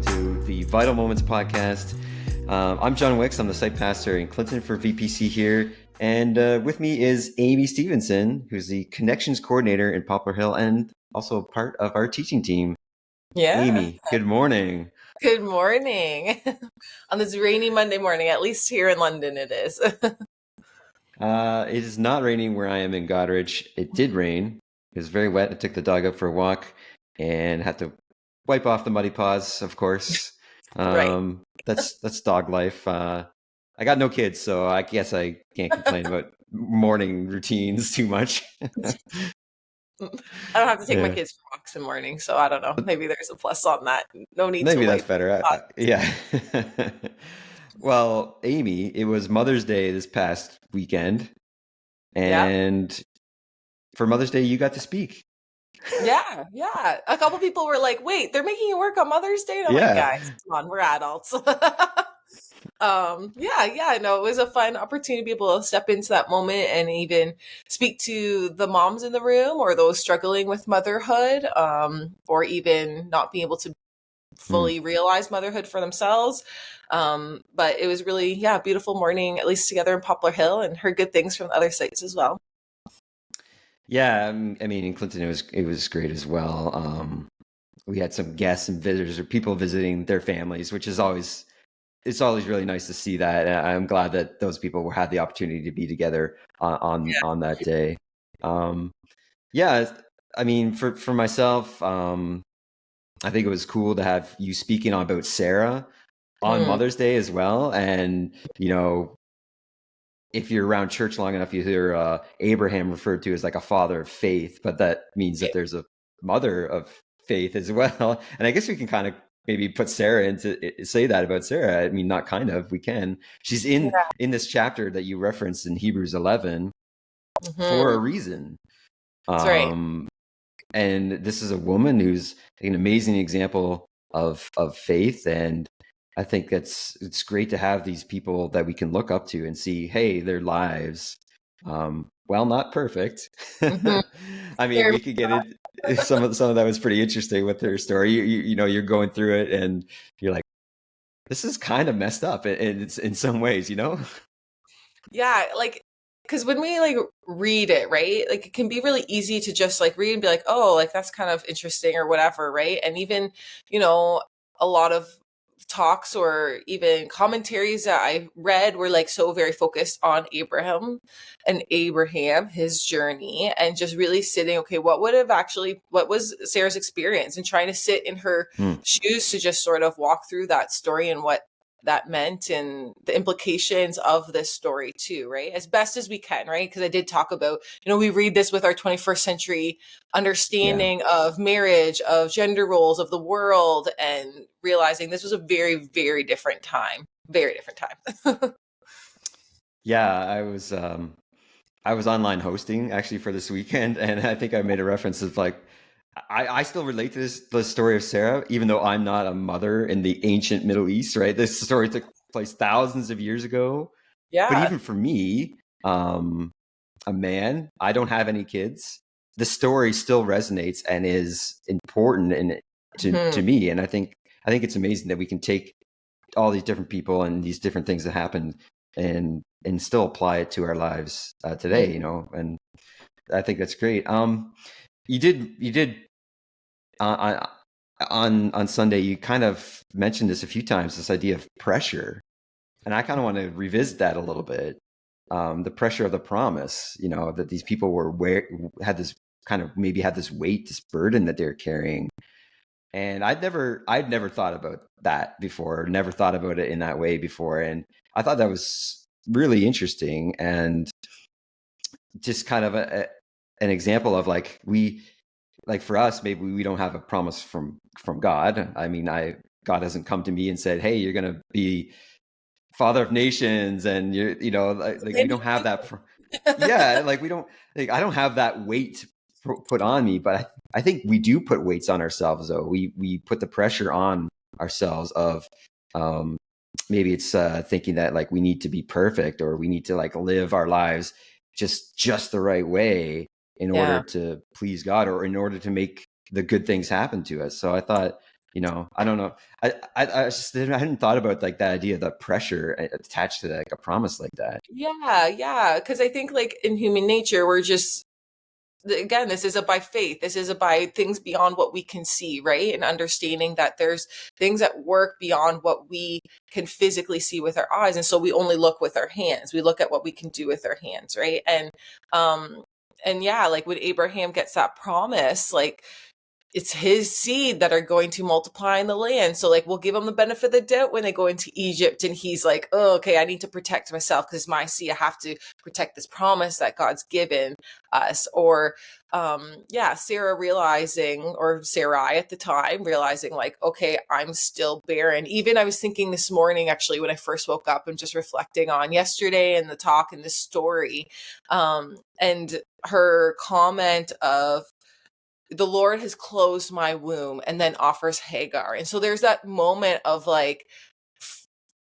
welcome to the Vital Moments podcast. I'm John Wicks. I'm the site pastor in Clinton for VPC here. And with me is Amy Stevenson, who's the connections coordinator in Poplar Hill and also part of our teaching team. Yeah. Amy, good morning. Good morning. On this rainy Monday morning, at least here in London it is. It is not raining where I am in Goderich. It did rain. It was very wet. I took the dog out for a walk and had to wipe off the muddy paws, of course. Right. That's dog life. I got no kids, so I guess I can't complain about morning routines too much. I don't have to take my Yeah. kids for walks in the morning, so I don't know. Maybe there's a plus on that. No need to Maybe that's wipe. better. Yeah. Well, Amy, it was Mother's Day this past weekend, Yeah. and for Mother's Day, you got to speak. Yeah. A couple people were like, "Wait, they're making you work on Mother's Day?" And I'm like, Yeah. "Guys, come on, we're adults." No, it was a fun opportunity to be able to step into that moment and even speak to the moms in the room or those struggling with motherhood, or even not being able to fully realize motherhood for themselves. But it was really, beautiful morning, at least together in Poplar Hill, and heard good things from the other sites as well. Yeah, I mean, in Clinton, it was great as well. We had some guests and visitors or people visiting their families, which is always really nice to see that. And I'm glad that those people had the opportunity to be together on that day. Yeah, I mean, for myself, I think it was cool to have you speaking on about Sarah on Mother's Day as well. And if you're around church long enough, you hear Abraham referred to as like a father of faith, but that means that there's a mother of faith as well. And I guess we can kind of maybe put Sarah say that about Sarah. I mean, not kind of, we can. She's in this chapter that you referenced in Hebrews 11 for a reason. That's right. And this is a woman who's an amazing example of faith. And I think it's great to have these people that we can look up to and see, hey, their lives, well, not perfect. I mean, we could get it. Some of that was pretty interesting with her story. You're going through it and you're like, this is kind of messed up. And it's in some ways, Yeah, because when we read it, right, it can be really easy to just read and be like, oh, that's kind of interesting or whatever, right? And even a lot of talks or even commentaries that I read were so very focused on Abraham, his journey, and just really sitting, okay, what was Sarah's experience, and trying to sit in her shoes to just sort of walk through that story and what that meant and the implications of this story too, right? As best as we can, right? Because I did talk about, we read this with our 21st century understanding of marriage, of gender roles, of the world, and realizing this was a very, very different time. Very different time. Yeah, I was online hosting actually for this weekend, and I think I made a reference of I still relate to the story of Sarah, even though I'm not a mother in the ancient Middle East, right? This story took place thousands of years ago. Yeah. But even for me, a man, I don't have any kids. The story still resonates and is important to me. And I think it's amazing that we can take all these different people and these different things that happened and still apply it to our lives today, and I think that's great. You did on Sunday, you kind of mentioned this a few times, this idea of pressure. And I kind of want to revisit that a little bit. The pressure of the promise, that these people had this weight, this burden that they're carrying. And I'd never thought about that before, never thought about it in that way before. And I thought that was really interesting and just kind of an example of for us, maybe we don't have a promise from God. I mean, God hasn't come to me and said, hey, you're going to be father of nations, and we don't have that. We don't. I don't have that weight put on me, but I think we do put weights on ourselves. Though we put the pressure on ourselves of maybe it's thinking that we need to be perfect, or we need to live our lives just the right way in order to please God, or in order to make the good things happen to us. So I thought I don't know. I hadn't thought about like that idea, the pressure attached to like a promise like that. Yeah, yeah. Because I think like in human nature, we're just again, this is a by faith. This is a by things beyond what we can see, right? And understanding that there's things at work beyond what we can physically see with our eyes. And so we only look with our hands. We look at what we can do with our hands, right? Um and yeah, like when Abraham gets that promise, like it's his seed that are going to multiply in the land. So like we'll give him the benefit of the doubt when they go into Egypt and he's like, oh, okay, I need to protect myself because my seed, I have to protect this promise that God's given us. Or yeah, Sarah realizing, or Sarai at the time realizing like, okay, I'm still barren. Even I was thinking this morning, actually, when I first woke up and just reflecting on yesterday and the talk and the story, and her comment of, the Lord has closed my womb, and then offers Hagar. And so there's that moment of like,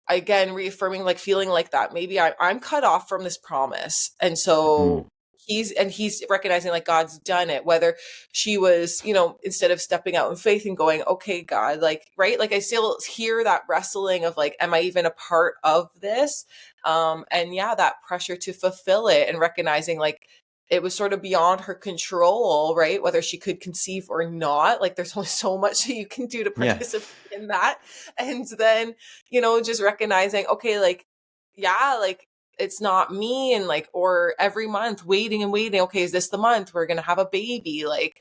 again, reaffirming, like feeling like that. Maybe I'm cut off from this promise. And Mhm. so he's recognizing like God's done it, whether she was, instead of stepping out in faith and going, okay, God, like, right. Like I still hear that wrestling of like, am I even a part of this? And yeah, that pressure to fulfill it and recognizing like, it was sort of beyond her control, right? Whether she could conceive or not. Like there's only so much that you can do to Yeah. participate in that. And then, just recognizing, okay, like, yeah, like it's not me. And like, or every month waiting and waiting. Okay, is this the month we're going to have a baby? Like,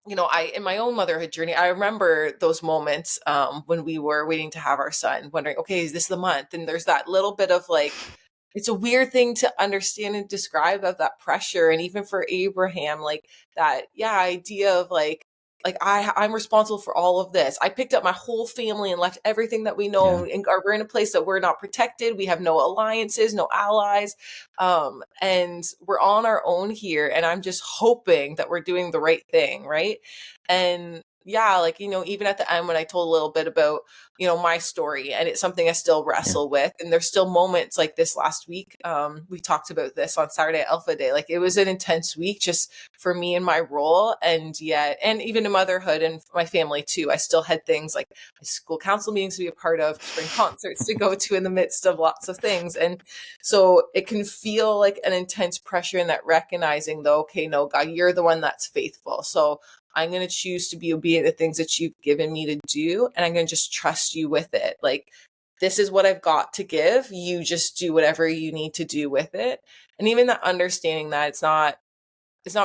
in my own motherhood journey, I remember those moments when we were waiting to have our son, wondering, okay, is this the month? And there's that little bit of like, it's a weird thing to understand and describe of that pressure. And even for Abraham, like that, yeah, idea of like I'm responsible for all of this. I picked up my whole family and left everything that we know, Yeah. and we're in a place that we're not protected. We have no alliances, no allies, and we're on our own here. And I'm just hoping that we're doing the right thing, right? And yeah, like even at the end when I told a little bit about my story, and it's something I still Yeah. wrestle with, and there's still moments like this last week. We talked about this on Saturday at Alpha Day. Like it was an intense week just for me and my role, and yet, and even in motherhood and my family too, I still had things like school council meetings to be a part of, spring concerts to go to in the midst of lots of things. And so it can feel like an intense pressure in that, recognizing though, okay, no, God, you're the one that's faithful. So I'm going to choose to be obedient to things that you've given me to do. And I'm going to just trust you with it. Like, this is what I've got to give. You just do whatever you need to do with it. And even that understanding that it's not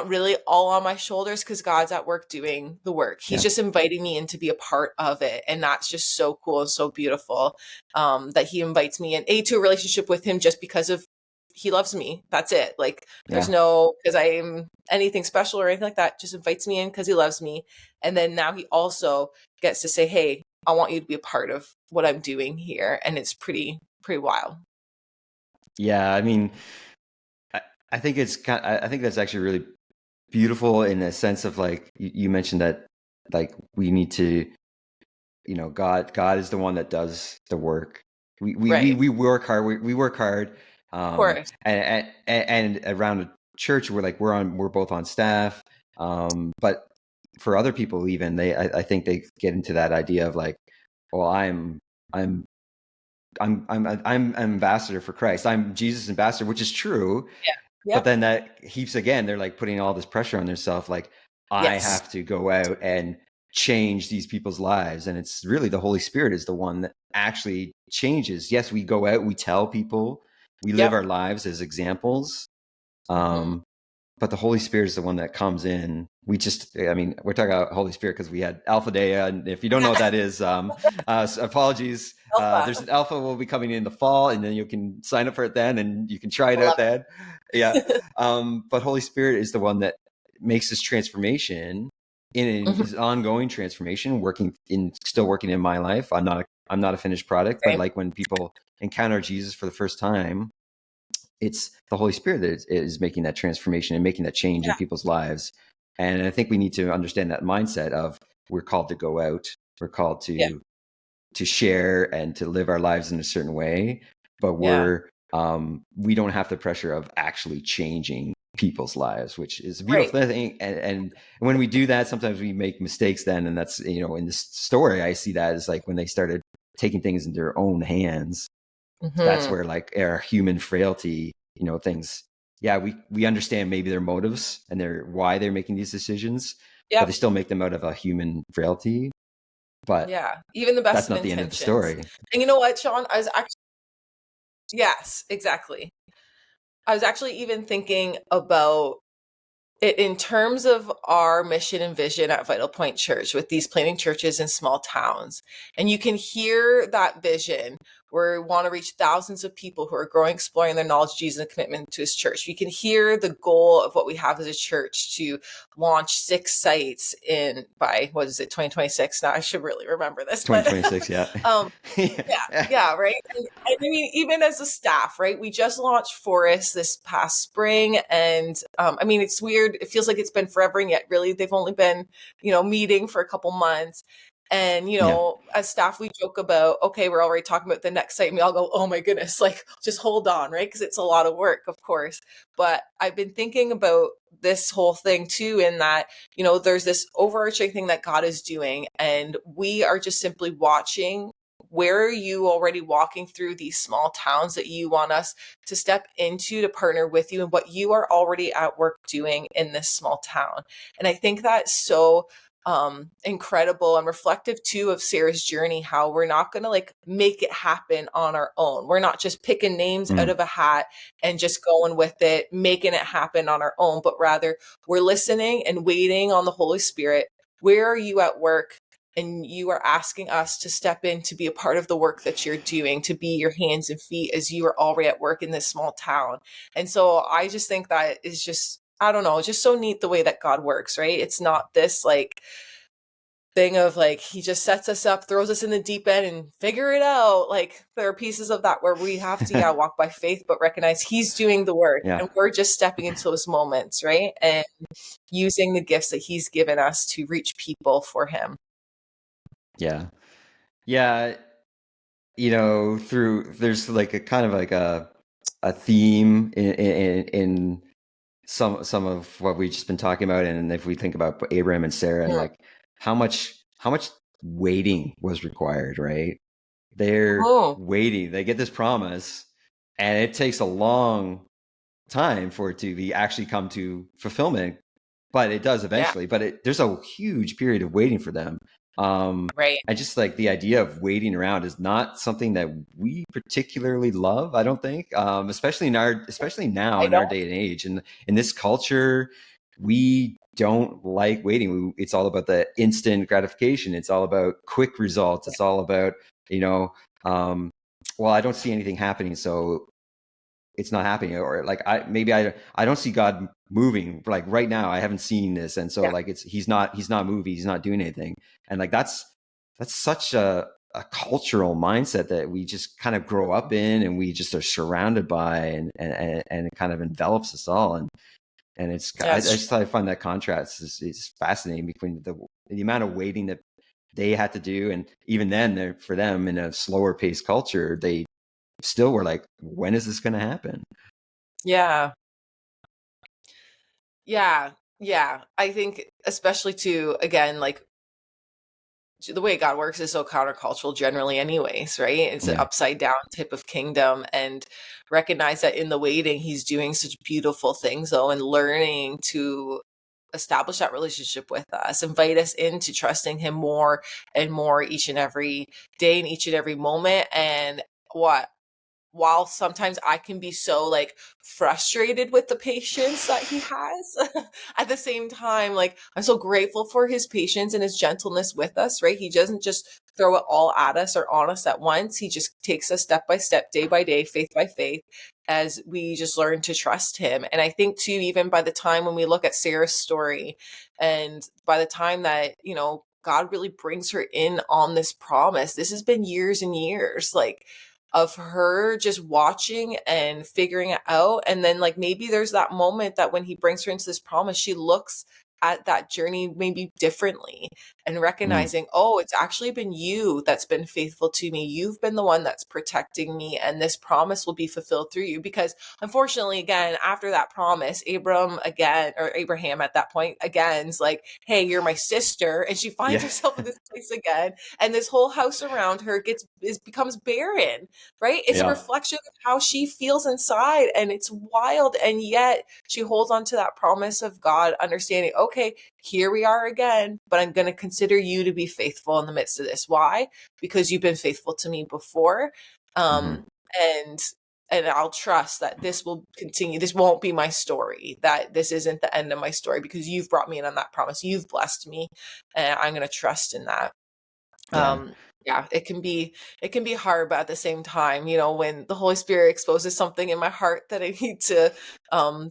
really all on my shoulders because God's at work doing the work. He's Yeah. just inviting me in to be a part of it. And that's just so cool and so beautiful, that he invites me in to a relationship with him just because of he loves me. That's it. Like there's Yeah. no, because I am anything special or anything like that, just invites me in because he loves me. And then now he also gets to say, hey, I want you to be a part of what I'm doing here. And it's pretty wild. Yeah. I mean, I, I think I think that's actually really beautiful in the sense of like you mentioned that like we need to, God is the one that does the work. Right. We work hard. We work hard. Of course. And around the church, we're both on staff. But for other people, even I think they get into that idea of like, well, I'm I'm ambassador for Christ. I'm Jesus' ambassador, which is true. Yeah. But Yep. then that heaps again, they're like putting all this pressure on themselves. Like I Yes. have to go out and change these people's lives. And it's really the Holy Spirit is the one that actually changes. Yes, we go out, we tell people, we live Yep. our lives as examples. Hmm. But the Holy Spirit is the one that comes in. I mean, we're talking about Holy Spirit because we had Alpha Day. And if you don't know what that is, apologies. Alpha. There's an Alpha will be coming in the fall, and then you can sign up for it then, and you can try it I out love then. Yeah. it. But Holy Spirit is the one that makes this transformation Mhm. is ongoing transformation, still working in my life. I'm not a finished product, but Same. like when people encounter Jesus for the first time, it's the Holy Spirit that is making that transformation and making that change in Yeah. people's lives. And I think we need to understand that mindset of we're called to go out, we're called Yeah. to share and to live our lives in a certain way, but Yeah. we don't have the pressure of actually changing people's lives, which is a beautiful Right. thing. And when we do that, sometimes we make mistakes then. And that's, in this story, I see that as like when they started taking things in their own hands, that's Mm-hmm. where like our human frailty, things, yeah, we understand maybe their motives and why they're making these decisions, but they Yep. still make them out of a human frailty. But Yeah. Even the best that's of not the end of the intentions. story. And you know what, Sean? I was actually, yes, exactly. I was actually even thinking about it in terms of our mission and vision at Vital Point Church with these planting churches in small towns. And you can hear that vision where we want to reach thousands of people who are growing, exploring their knowledge of Jesus and commitment to his church. You can hear the goal of what we have as a church to launch 6 sites by, what is it, 2026? Now I should really remember this, but 2026, yeah. um, yeah, Yeah. yeah, right. And I mean, even as a staff, right? We just launched Forest this past spring, and I mean, it's weird. It feels like it's been forever, and yet really they've only been, meeting for a couple months. And Yeah. as staff, we joke about, okay, we're already talking about the next site, and we all go, oh my goodness, like just hold on, right? Because it's a lot of work, of course. But I've been thinking about this whole thing too, in that there's this overarching thing that God is doing, and we are just simply watching. Where are you already walking through these small towns that you want us to step into to partner with you, and what you are already at work doing in this small town? And I think that's so incredible and reflective too of Sarah's journey, how we're not going to like make it happen on our own. We're not just picking names out Mm. of a hat and just going with it, making it happen on our own, but rather we're listening and waiting on the Holy Spirit. Where are you at work? And you are asking us to step in to be a part of the work that you're doing, to be your hands and feet as you are already at work in this small town. And so I just think that is just, I don't know, just so neat the way that God works, right? It's not this like thing of like, he just sets us up, throws us in the deep end and figure it out. Like there are pieces of that where we have to, yeah, walk by faith, but recognize he's doing the work Yeah. and we're just stepping into those moments, right? And using the gifts that he's given us to reach people for him. Yeah. Yeah. There's like a kind of like a theme in some of what we've just been talking about. And if we think about Abraham and Sarah and like how much waiting was required, right? They're Oh, waiting, they get this promise, and it takes a long time for it to be actually come to fulfillment, but it does yeah, eventually. But there's a huge period of waiting for them. right. I just like the idea of waiting around is not something that we particularly love. I don't think, especially now I in our don't. day and age, and in this culture, we don't like waiting. It's all about the instant gratification. It's all about quick results. It's all about you know, well, I don't see anything happening, so it's not happening, or like I don't see God moving like right now. I haven't seen this, and so Yeah. like he's not moving, he's not doing anything. And like that's such a cultural mindset that we just kind of grow up in, and we just are surrounded by, and it kind of envelops us all. And Yeah, it's I find that contrast is fascinating between the amount of waiting that they had to do, and even then for them in a slower paced culture, they still were like, when is this going to happen? yeah. Yeah. Yeah. I think especially too, again, like the way God works is so countercultural generally anyways, right? It's an Yeah. upside down type of kingdom, and recognize that in the waiting he's doing such beautiful things though, and learning to establish that relationship with us, invite us into trusting him more and more each and every day and each and every moment. And what while sometimes I can be so like frustrated with the patience that he has, at the same time, like I'm so grateful for his patience and his gentleness with us, right? He doesn't just throw it all at us or on us at once. He just takes us step by step, day by day, faith by faith, as we just learn to trust him. And I think too, even by the time when we look at Sarah's story, and by the time that, God really brings her in on this promise, this has been years and years. Like, of her just watching and figuring it out. And then like maybe there's that moment that when he brings her into this promise, she looks at that journey maybe differently. and Mm. recognizing, oh, it's actually been you that's been faithful to me. You've been the one that's protecting me, and this promise will be fulfilled through you. Because unfortunately, again, after that promise, Abraham at that point again is like, hey, you're my sister. And she finds Yeah. herself in this place again. And this whole house around her becomes barren, right? It's a Yeah. reflection of how she feels inside. And it's wild. And yet she holds on to that promise of God, understanding, okay, here we are again, but I'm going to consider you to be faithful in the midst of this. Why? Because you've been faithful to me before. Hmm. And I'll trust that this will continue. This won't be my story, that this isn't the end of my story, because you've brought me in on that promise. You've blessed me, and I'm going to trust in that. Yeah. Um, yeah, it can be hard, but at the same time, you know, when the Holy Spirit exposes something in my heart that I need to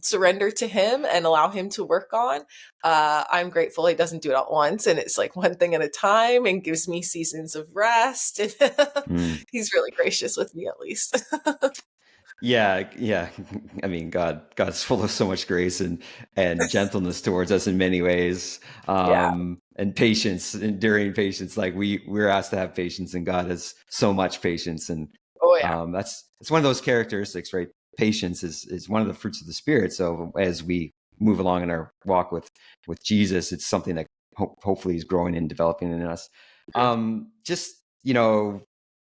surrender to Him and allow Him to work on, I'm grateful He doesn't do it at once, and it's like one thing at a time, and gives me seasons of rest. And Mm. He's really gracious with me, at least. Yeah, yeah. I mean, God's full of so much grace and gentleness towards us in many ways, Yeah. and patience, enduring patience. Like we're asked to have patience, and God has so much patience, and Oh yeah. that's it's one of those characteristics, right? Patience is one of the fruits of the Spirit. So as we move along in our walk with Jesus, it's something that hopefully is growing and developing in us. Mhm. Just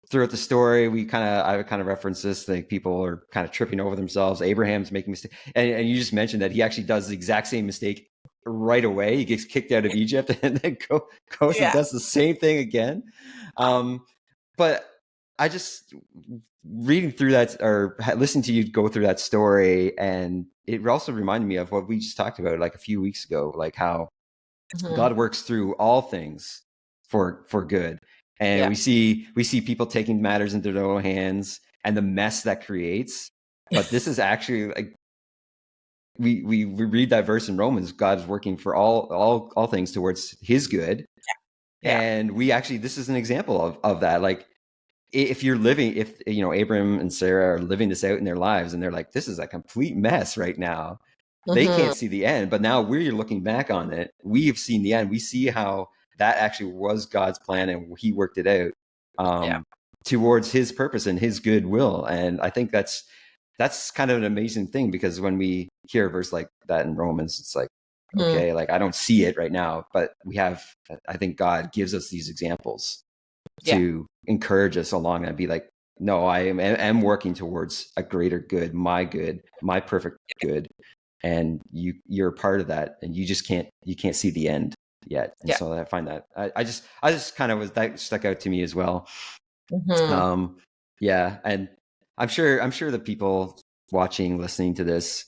throughout the story, I kind of reference this. Like people are kind of tripping over themselves. Abraham's making mistakes, and you just mentioned that he actually does the exact same mistake right away. He gets kicked out of Egypt, and then goes and Yeah. does the same thing again. But I just reading through that or listening to you go through that story, and it also reminded me of what we just talked about like a few weeks ago, like how Mhm. God works through all things for good. And Yeah. we see people taking matters into their own hands and the mess that creates. But this is actually like we read that verse in Romans, God is working for all things towards his good. Yeah. And we actually this is an example of that. Like if you're living, if Abram and Sarah are living this out in their lives and they're like, this is a complete mess right now, they Mhm. can't see the end. But now we're looking back on it, we have seen the end. We see how that actually was God's plan and he worked it out, Yeah. um, towards his purpose and his good will. And I think that's kind of an amazing thing, because when we hear a verse like that in Romans, it's like, Mhm. okay, like I don't see it right now, but I think God gives us these examples Yeah. to encourage us along and be like, no, I am working towards a greater good, my perfect good. And you're a part of that, and you can't see the end yet. And Yeah. so I find that I just kind of was, that stuck out to me as well. Mhm. Um, yeah. And I'm sure the people watching, listening to this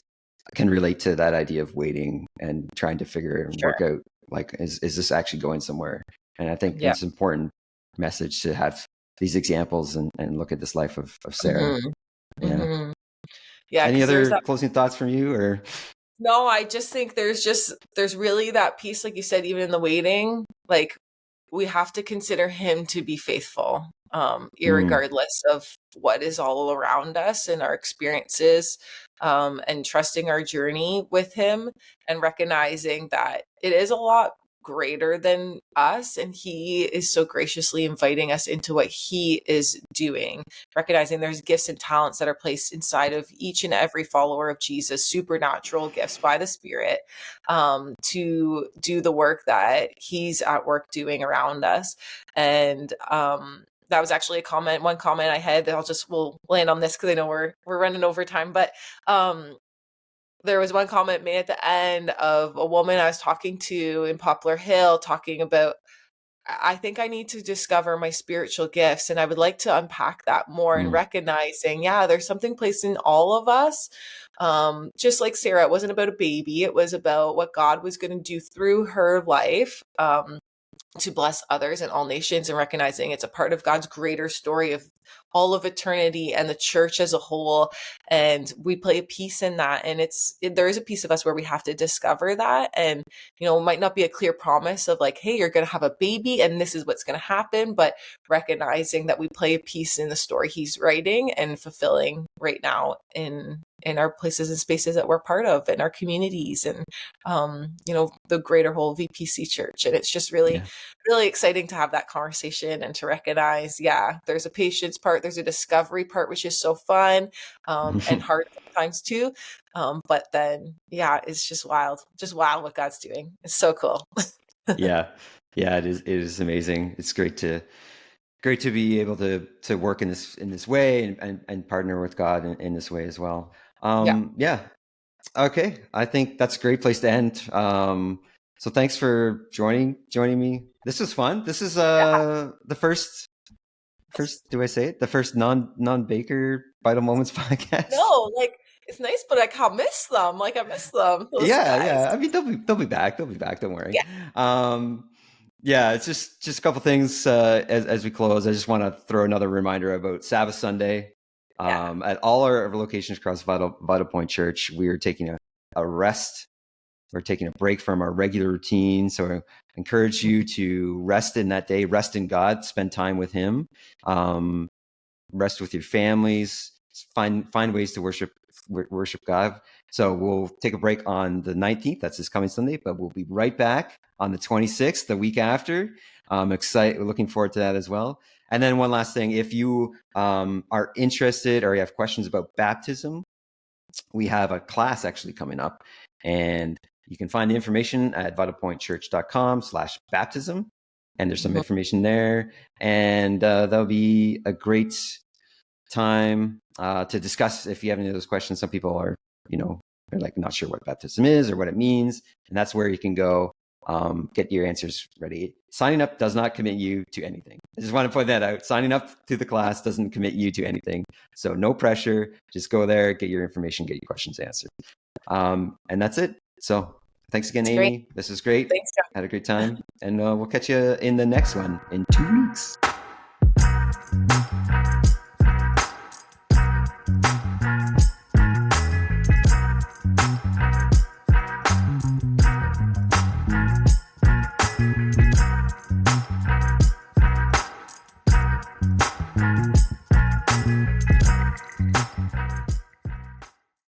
can relate to that idea of waiting and trying to figure and Sure. work out, like, is this actually going somewhere? And I think Yeah. it's an important message to have these examples and look at this life of Sarah. Mhm. Yeah. Mhm. Yeah, Any because there's other that. closing thoughts from you or? No, I just think there's really that piece, like you said, even in the waiting, like we have to consider him to be faithful, Mm, irregardless of what is all around us and our experiences, and trusting our journey with him, and recognizing that it is a lot greater than us, and he is so graciously inviting us into what he is doing, recognizing there's gifts and talents that are placed inside of each and every follower of Jesus, supernatural gifts by the Spirit, to do the work that he's at work doing around us. And that was actually one comment I had that we'll land on this because I know we're running over time. But there was one comment made at the end of a woman I was talking to in Poplar Hill, talking about, I think I need to discover my spiritual gifts. And I would like to unpack that more, and mm, recognizing, yeah, there's something placed in all of us. Just like Sarah, it wasn't about a baby. It was about what God was going to do through her life. To bless others and all nations, and recognizing it's a part of God's greater story of all of eternity and the church as a whole. And we play a piece in that. And there is a piece of us where we have to discover that. And, it might not be a clear promise of like, hey, you're going to have a baby and this is what's going to happen, but recognizing that we play a piece in the story he's writing and fulfilling right now in our places and spaces that we're part of, in our communities, and the greater whole VPC church. And it's just really, Yeah. really exciting to have that conversation and to recognize, yeah, there's a patience part, there's a discovery part, which is so fun and hard sometimes too. But then, yeah, it's just wild what God's doing. It's so cool. Yeah. Yeah, it is. It is amazing. It's great to be able to work in this way, and partner with God in this way as well. Yeah. Yeah. Okay. I think that's a great place to end. So thanks for joining me. This was fun. This is the first, do I say it? The first non Baker Vital Moments podcast. No, like it's nice, but I miss them. Like I miss them, those Yeah, guys. yeah. I mean, they'll be back. They'll be back. Don't worry. Yeah. Yeah, it's just a couple things as we close. I just want to throw another reminder about Sabbath Sunday. Yeah. At all our locations across Vitalpoint Church, we are taking a rest. We're taking a break from our regular routine. So I encourage you to rest in that day, rest in God, spend time with Him, rest with your families, find ways to worship God. So we'll take a break on the 19th. That's this coming Sunday, but we'll be right back on the 26th, the week after. We're looking forward to that as well. And then one last thing, if you are interested or you have questions about baptism, we have a class actually coming up, and you can find the information at vitalpointchurch.com/baptism. And there's some information there, and that'll be a great time to discuss if you have any of those questions. Some people are, they're like not sure what baptism is or what it means, and that's where you can go get your answers ready. Signing up does not commit you to anything. I just want to point that out. Signing up to the class doesn't commit you to anything, so no pressure. Just go there, get your information, get your questions answered, and that's it. So thanks again, It's Amy. great. This is great. Thanks, John. Had a great time, and we'll catch you in the next one in 2 weeks.